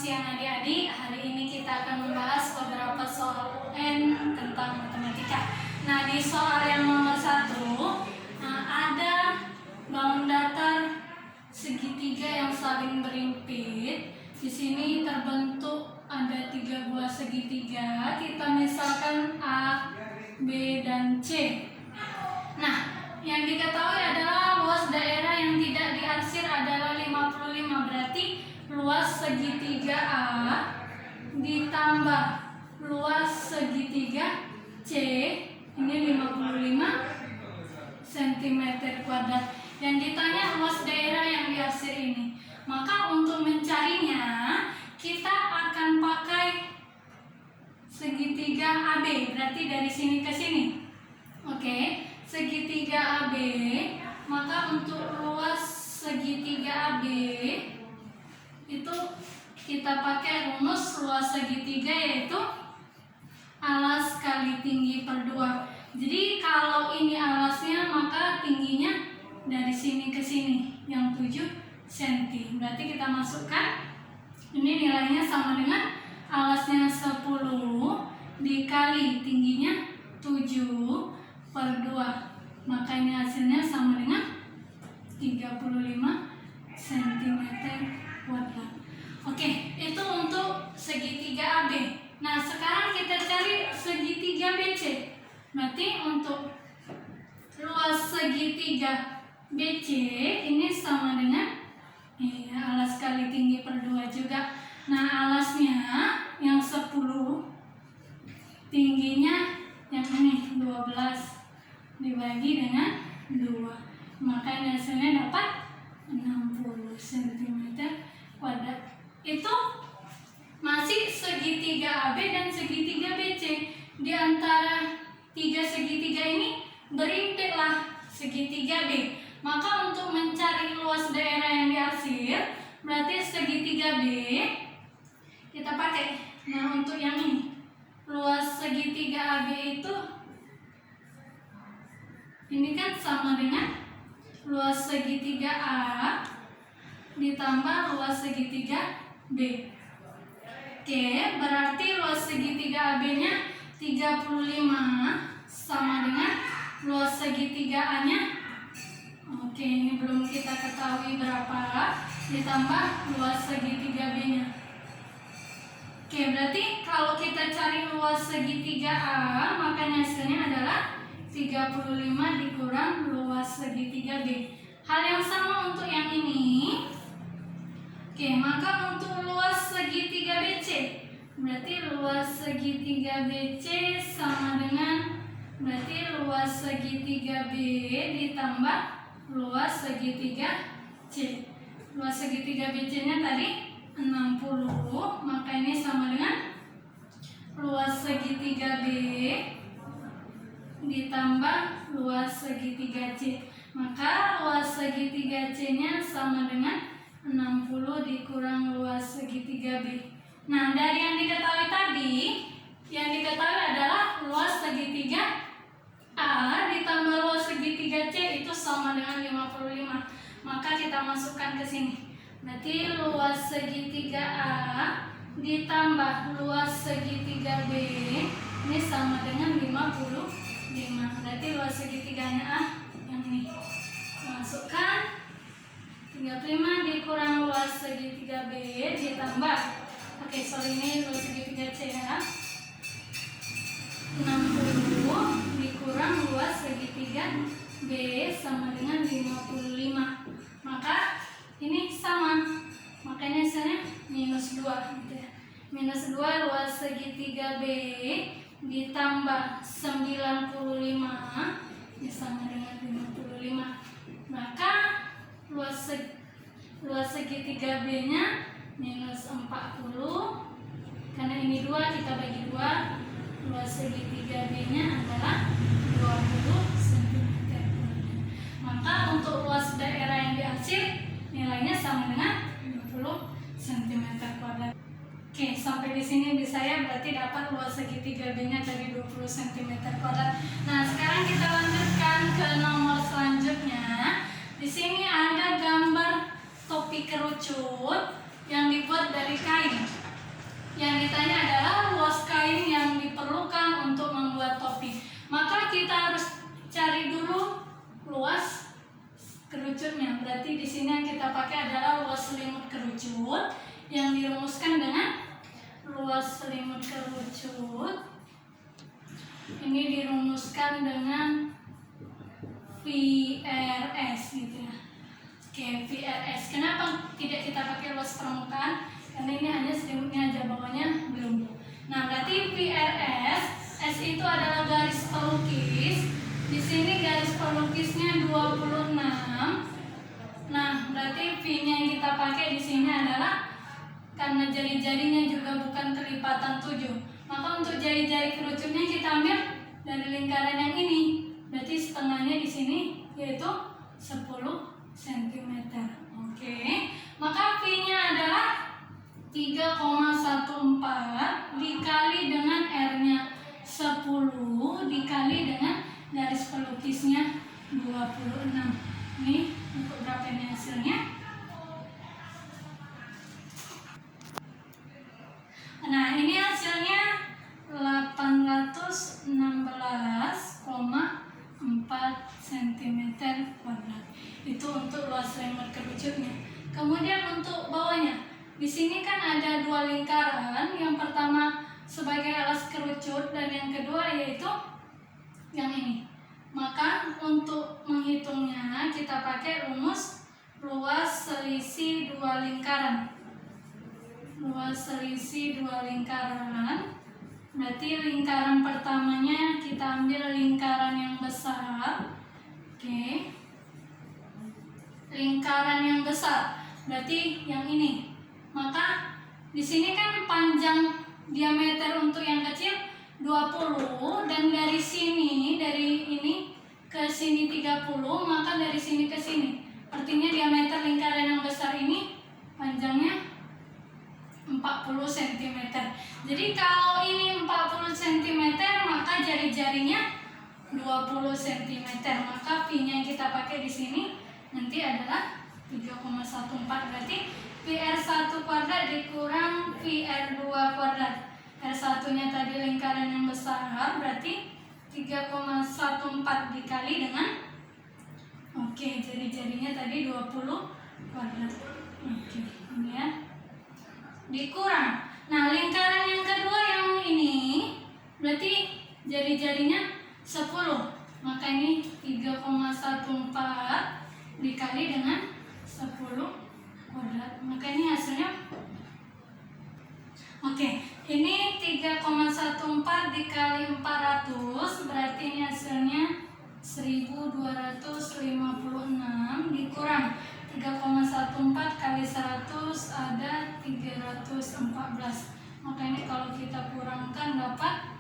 siang adik-adik. Hari ini kita akan membahas beberapa soal UN tentang matematika. Nah, di soal yang nomor 1 ada bangun datar segitiga yang saling berimpit. Di sini terbentuk ada 3 buah segitiga. Kita misalkan A, B, dan C. Nah, yang diketahui adalah luas daerah yang tidak diarsir adalah 55. Berarti luas segitiga A ditambah luas segitiga C ini 55 cm kuadrat. Yang ditanya luas daerah yang diarsir ini. Maka untuk mencarinya kita akan pakai segitiga AB. Berarti dari sini ke sini. Oke, segitiga AB. Maka untuk luas segitiga AB itu kita pakai rumus luas segitiga, yaitu alas kali tinggi per 2. Jadi kalau ini alasnya maka tingginya dari sini ke sini yang 7 cm. Berarti kita masukkan ini nilainya sama dengan alasnya 10 dikali tingginya 7 per 2. Maka ini hasilnya sama dengan 35 cm kuadrat. Oke, itu untuk segitiga AB. Nah, sekarang kita cari segitiga BC. Berarti untuk luas segitiga BC ini sama dengan alas kali tinggi per 2 juga. Nah, alasnya yang 10, tingginya yang ini 12 dibagi dengan 2. Maka ini hasilnya dapat 60 cm kuadrat. Itu masih segitiga AB dan segitiga BC. Di antara 3 segitiga ini berimpitlah segitiga B. Maka untuk mencari luas daerah yang diarsir, berarti segitiga B kita pakai. Nah, untuk yang ini luas segitiga AB itu ini kan sama dengan luas segitiga A ditambah luas segitiga B. Oke, berarti luas segitiga AB-nya 35 sama dengan luas segitiga A-nya. Oke, ini belum kita ketahui berapa, ditambah luas segitiga B-nya. Oke, berarti kalau kita cari luas segitiga A, maka hasilnya adalah 35 dikurang luas segitiga B. Hal yang sama untuk yang ini. Oke, maka untuk luas segitiga BC, berarti luas segitiga BC sama dengan berarti luas segitiga B ditambah luas segitiga C. Luas segitiga BC-nya tadi 60, maka ini sama dengan luas segitiga B ditambah luas segitiga C. Maka luas segitiga C-nya sama dengan 60 dikurang luas segitiga B. Nah, dari yang diketahui tadi, yang diketahui adalah luas segitiga A ditambah luas segitiga C itu sama dengan 55. Maka kita masukkan ke sini. Berarti luas segitiga A ditambah luas segitiga B ini sama dengan 55. Berarti luas segitiganya A yang ini. Masukkan 35 dikurang luas segitiga B ditambah ini luas segitiga C ya, 60 dikurang luas segitiga B sama dengan 55. Maka ini sama, makanya hasilnya minus 2 gitu ya. Minus 2 luas segitiga B ditambah 95 ini sama dengan 55. Maka luas segitiga B-nya minus 40, karena ini 2 kita bagi 2, luas segitiga B-nya adalah 20 cm. Maka untuk luas daerah yang diarsir nilainya sama dengan 20 cm kuadrat. Oke, sampai di sini bisa ya, berarti dapat luas segitiga B-nya dari 20 cm kuadrat. Nah, sekarang kita lanjutkan ke nomor selanjutnya. Di sini ada gambar topi kerucut yang dibuat dari kain. Yang ditanya adalah luas kain yang diperlukan untuk membuat topi. Maka kita harus cari dulu luas kerucutnya. Berarti di sini yang kita pakai adalah luas selimut kerucut yang dirumuskan dengan luas selimut kerucut. Ini dirumuskan dengan VRS gitu ya. Oke, VRS. Kenapa tidak kita pakai luas permukaan? Karena ini hanya selimutnya aja, bawahnya belum. Nah, berarti VRS, S itu adalah garis pelukis. Di sini garis pelukisnya 26. Nah, berarti V-nya yang kita pakai di sini adalah karena jari-jarinya juga bukan kelipatan 7. Maka untuk jari-jari kerucutnya kita ambil dari lingkaran yang ini. Berarti setengahnya di sini yaitu 10 cm. Oke. Maka V-nya adalah 3,14 dikali dengan R-nya 10 dikali dengan garis pelukisnya 26. Ini untuk berapa ini hasilnya? Nah, ini hasilnya 816,4 cm². Itu untuk luas selimut kerucutnya. Kemudian untuk bawahnya, di sini kan ada dua lingkaran. Yang pertama sebagai alas kerucut dan yang kedua yaitu yang ini. Maka untuk menghitungnya kita pakai rumus luas selisih dua lingkaran. Luas selisih dua lingkaran. Berarti lingkaran pertamanya kita ambil lingkaran yang besar. Oke. Lingkaran yang besar berarti yang ini. Maka di sini kan panjang diameter untuk yang kecil 20 dan dari sini, dari ini ke sini 30, maka dari sini ke sini. Artinya diameter lingkaran yang besar ini panjangnya 40 cm. Jadi kalau ini 40 cm, maka jari-jarinya 20 cm. Maka V-nya yang kita pakai di sini nanti adalah 3,14. Berarti VR1 kuadrat dikurang VR2 kuadrat. R1-nya tadi lingkaran yang besar, berarti 3,14 dikali dengan jari-jarinya tadi 20 kuadrat. Ini ya. Dikurang. Nah, lingkaran yang kedua yang ini berarti jari-jarinya 10. Maka ini 3,14 dikali dengan 10 kuadrat. Maka ini hasilnya ini 3,14 dikali 400 berarti ini hasilnya 1256 dikurang 3,14 kali 100 ada 314. Maka ini kalau kita kurangkan dapat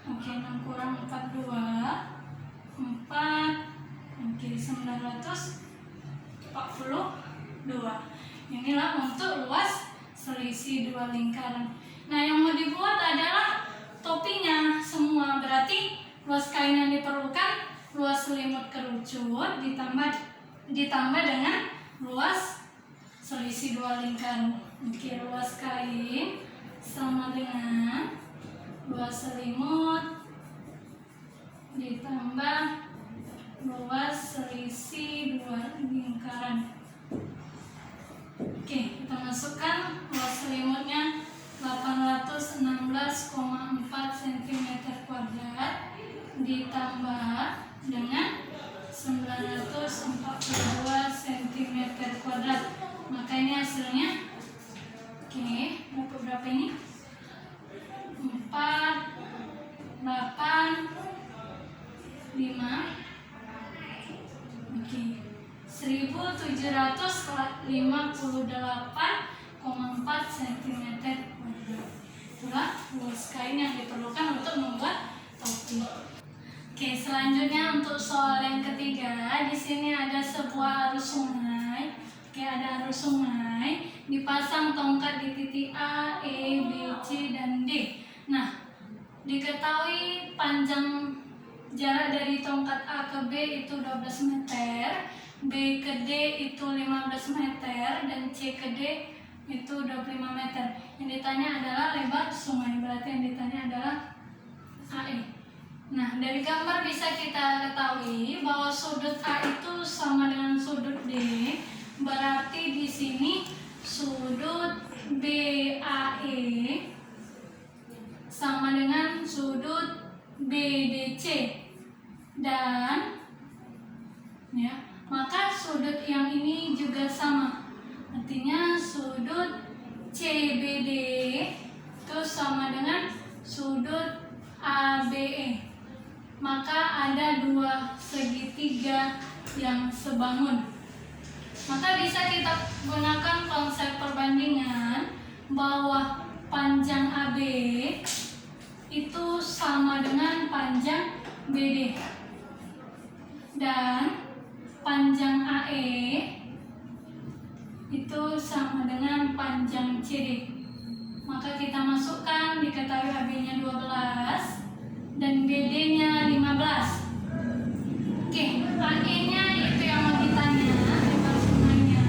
6 kurang 4 2 4 942. Inilah untuk luas selisih dua lingkaran. Nah, yang mau dibuat adalah topinya semua. Berarti luas kain yang diperlukan luas selimut kerucut ditambah dengan luas selisih dua lingkaran. Luas kain sama dengan luas selimut ditambah luas selisih dua lingkaran. Kita masukkan luas selimutnya 816,4 cm² ditambah dengan 942 cm². Maka ini hasilnya berapa ini? 4 8 5 1758,4 cm². Itulah luas kain yang diperlukan untuk membuat topi. Selanjutnya untuk soal yang ketiga, di sini ada sebuah arus sungai. Ada arus sungai, dipasang tongkat di titik A, E, B, C, dan D. Nah, diketahui panjang jarak dari tongkat A ke B itu 12 meter, B ke D itu 15 meter, dan C ke D itu 25 meter. Yang ditanya adalah lebar sungai, berarti yang ditanya adalah AE. Nah, dari gambar bisa kita ketahui bahwa sudut A itu sama dengan sudut D. Berarti di sini sudut BAE sama dengan sudut BDC. Dan ya, maka sudut yang ini juga sama. Artinya sudut CBD itu sama dengan sudut ABE. Maka ada dua segitiga yang sebangun. Maka bisa kita gunakan konsep perbandingan bahwa panjang AB itu sama dengan panjang BD dan panjang AE itu sama dengan panjang CD. Maka kita masukkan, diketahui AB-nya 12 dan BD-nya 15. Oke, AE-nya itu yang mau ditanya, lebar sungainya,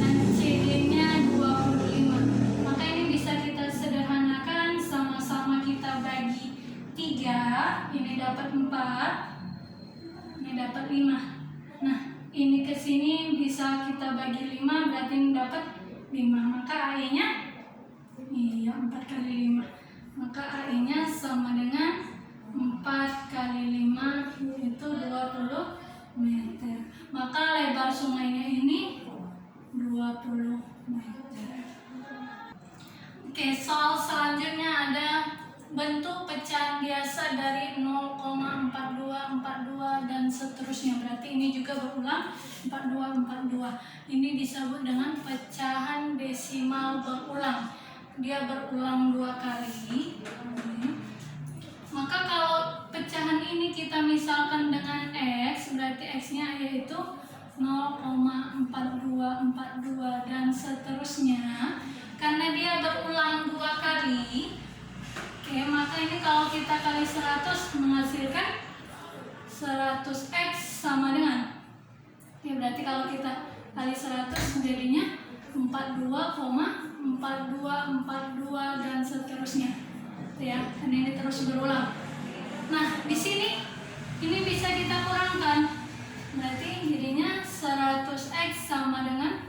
dan CD-nya 25. Maka ini bisa kita sederhanakan, sama-sama kita bagi 3, ini dapat 4, ini dapat 5. Nah, ini ke sini bisa kita bagi 5, berarti ini dapat 5. Maka AE-nya 4 kali 5. Maka AE-nya sama dengan 4 kali 5 itu 20 meter. Maka lebar sungainya ini 20 meter. Oke, soal selanjutnya ada bentuk pecahan biasa dari 0,4242 dan seterusnya. Berarti ini juga berulang 4242. Ini disebut dengan pecahan desimal berulang. Dia berulang 2 kali. Maka kalau pecahan ini kita misalkan dengan X, berarti X-nya yaitu 0,4242 dan seterusnya. Karena dia berulang 2 kali, oke, maka ini kalau kita kali 100 menghasilkan 100X sama dengan, ya berarti kalau kita kali 100 jadinya 42,4242 dan seterusnya, ya. Dan ini terus berulang. Nah, di sini ini bisa kita kurangkan, berarti jadinya 100X sama dengan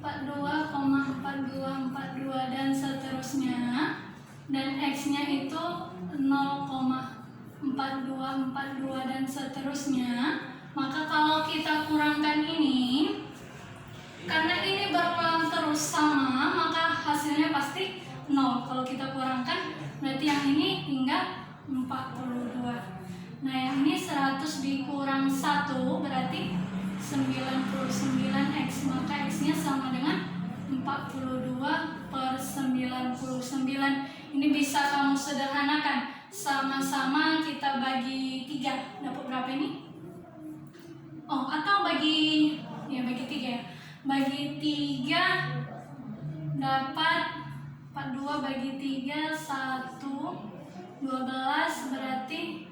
42,4242 dan seterusnya. Dan X-nya itu 0,4242 dan seterusnya. Maka kalau kita kurangkan ini, karena ini berulang terus sama, maka hasilnya pasti 0. Kalau kita kurangkan, berarti yang ini tinggal 42. Nah, yang ini 100 dikurang 1 berarti 99X. Maka X-nya sama dengan 42/99. Ini bisa kamu sederhanakan. Sama-sama kita bagi 3. Dapat berapa ini? Oh, atau bagi 3 ya. Bagi 3 dapat 42 bagi 3 1 12 berarti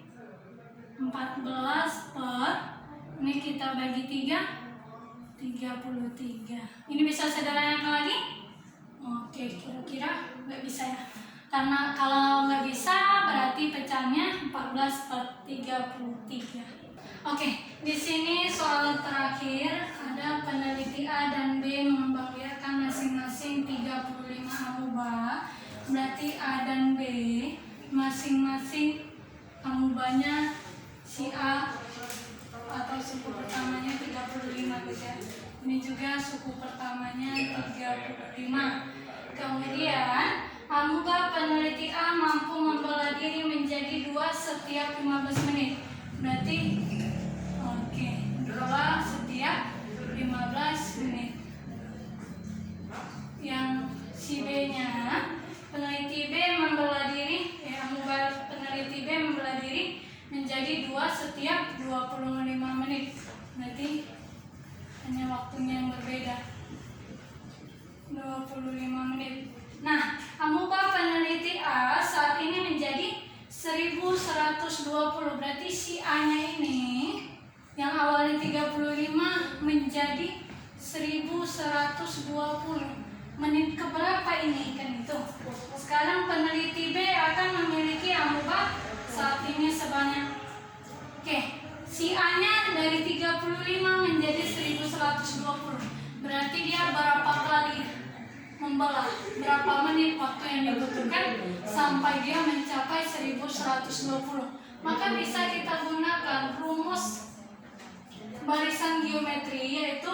14 per, ini kita bagi 3 33. Ini bisa sederhanakan lagi? Oke, kira-kira nggak bisa ya. Karena kalau nggak bisa berarti pecahnya 14/33. Oke, di sini soal terakhir ada peneliti A dan B mengembangbiakkan masing-masing 35 amuba. Berarti A dan B masing-masing amubanya si A atau suku pertamanya 35 gitu ya. Ini juga suku pertamanya 35. Kemudian amuba peneliti A mampu membelah diri menjadi 2 setiap 15 menit. Berarti oke, 2 setiap 15 menit. Yang si B-nya, peneliti B membelah diri, amuba peneliti B membelah diri menjadi 2 setiap 25 menit. Berarti hanya waktunya yang berbeda, 25 menit. Nah, amuba peneliti A saat ini menjadi 1120. Berarti si A-nya ini yang awalnya 35 menjadi 1120. menit keberapa ini kan itu. Sekarang peneliti B akan memiliki amuba saat ini sebanyak, si A-nya dari 35 menjadi 1120. Berarti dia berapa kali membelah, berapa menit waktu yang dibutuhkan sampai dia mencapai 1120. Maka bisa kita gunakan rumus barisan geometri, yaitu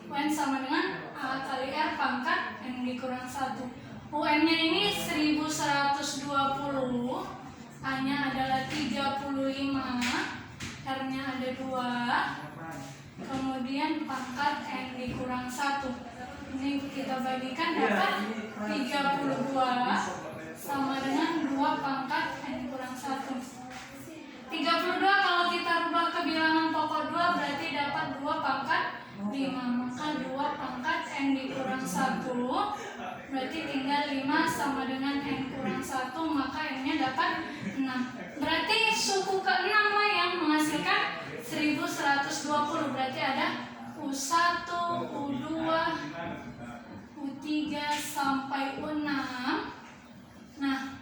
UN sama dengan A kali R pangkat N dikurang 1. UN-nya ini 1120, A-nya adalah 35, R-nya ada 2, kemudian pangkat N dikurang 1. Ini kita bagikan dapat 32 sama dengan 2 pangkat N kurang 1. 32 kalau kita rubah ke bilangan pokok 2 berarti dapat 2 pangkat 5. Maka 2 pangkat N dikurang 1 berarti tinggal 5 sama dengan N kurang 1, maka N-nya dapat 6. Berarti suku ke-6 lah yang menghasilkan 1120. Berarti ada U1, U2, U3 sampai U6. Nah,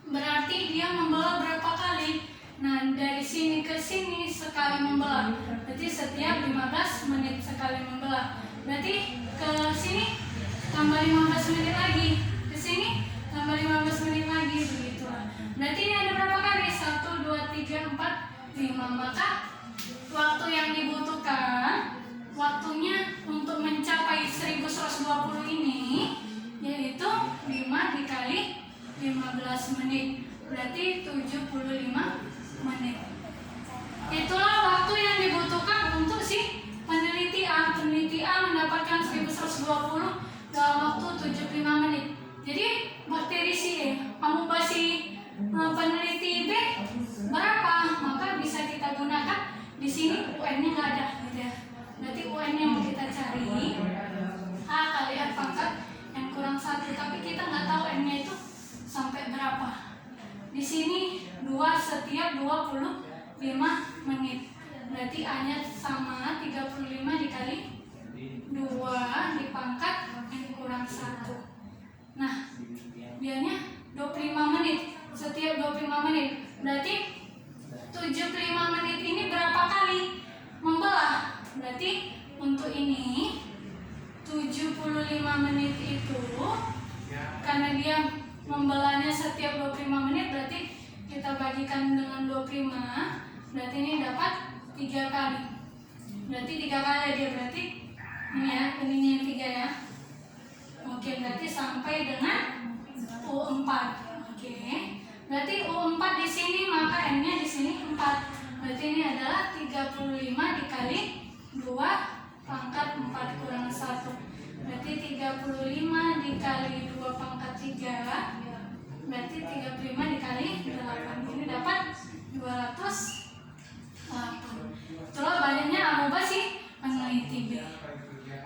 berarti dia membelah berapa kali? Nah, dari sini ke sini sekali membelah. Berarti setiap 15 menit sekali membelah. Berarti ke sini tambah 15 menit lagi. Ke sini tambah 15 menit lagi, begitulah. Berarti ini ada berapa kali? 1, 2, 3, 4, 5. Maka waktu yang dibutuhkan, waktunya untuk mencapai 1120 ini yaitu 5 dikali 15 menit. Berarti 75 menit. Itulah waktu yang dibutuhkan untuk si peneliti A. Peneliti A mendapatkan 1120 dalam waktu 75 menit. Jadi bakteri si E, amuba si peneliti B berapa? Maka bisa kita gunakan di sini UN-nya nggak ada, gitu ya. Berarti UN yang kita cari A kali R pangkat N kurang 1, tapi kita nggak tahu N-nya itu sampai berapa. Di sini 2 setiap 25 menit. Berarti A-nya sama 35 dikali 2 dipangkat N kurang 1. Nah, dianya 25 menit. Setiap 25 menit. Berarti 75 menit ini berapa kali membelah? Berarti untuk ini 75 menit itu karena dia membelahnya setiap 25 menit, berarti kita bagikan dengan 25, berarti ini dapat 3 kali. Berarti 3 kali dia, berarti ini ya, ininya yang 3 ya. Oke, berarti sampai dengan U4. Oke. Berarti U4 di sini, maka N-nya di sini 4. Berarti ini adalah 35 dikali 2 pangkat 4 kurang 1. Berarti 35 dikali 2 pangkat 3, berarti 35 dikali 8. Ini dapat 208. Itulah banyaknya amuba si peneliti B.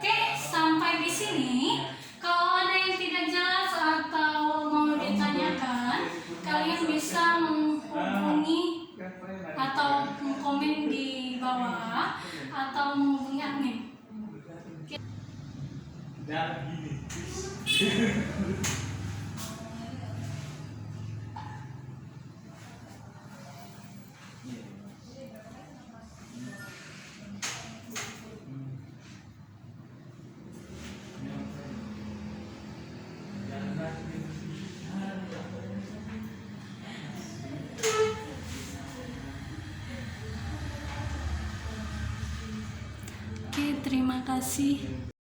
Oke, sampai di sini. Kalau ada yang tidak jelas atau mau ditanyakan, kalian bisa menghubungi atau komen di bawah atau menghubungi admin. Dan gini. Oke, terima kasih.